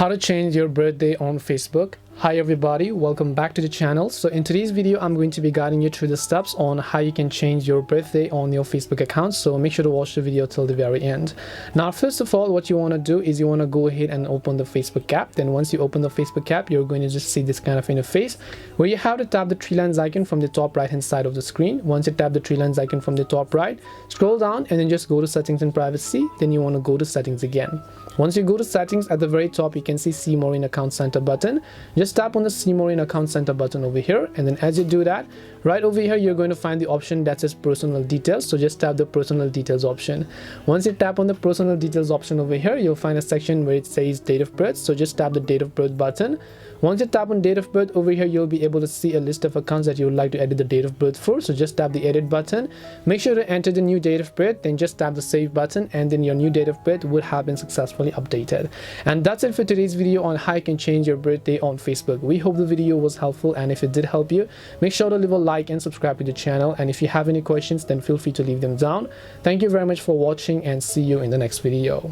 How to change your birthday on Facebook. Hi everybody, welcome back to the channel. So in today's video I'm going to be guiding you through the steps on how you can change your birthday on your Facebook account, so make sure to watch the video till the very end. Now first of all, what you want to do is you want to go ahead and open the Facebook app. Then once you open the Facebook app, you're going to just see this kind of interface where you have to tap the three lines icon from the top right hand side of the screen. Once you tap the three lines icon from the top right, scroll down and then just go to settings and privacy. Then you want to go to settings again. Once you go to settings, at the very top you can see more in account center button. Just tap on the see more in account center button over here, and then as you do that, right over here you're going to find the option that says personal details. So just tap the personal details option. Once you tap on the personal details option over here, you'll find a section where it says date of birth. So just tap the date of birth button. Once you tap on date of birth over here, you'll be able to see a list of accounts that you would like to edit the date of birth for. So just tap the edit button. Make sure to enter the new date of birth, then just tap the save button, and then your new date of birth would have been successfully updated. And that's it for today's video on how you can change your birthday on Facebook. We hope the video was helpful, and if it did help you, make sure to leave a like and subscribe to the channel. And if you have any questions, then feel free to leave them down. Thank you very much for watching, and see you in the next video.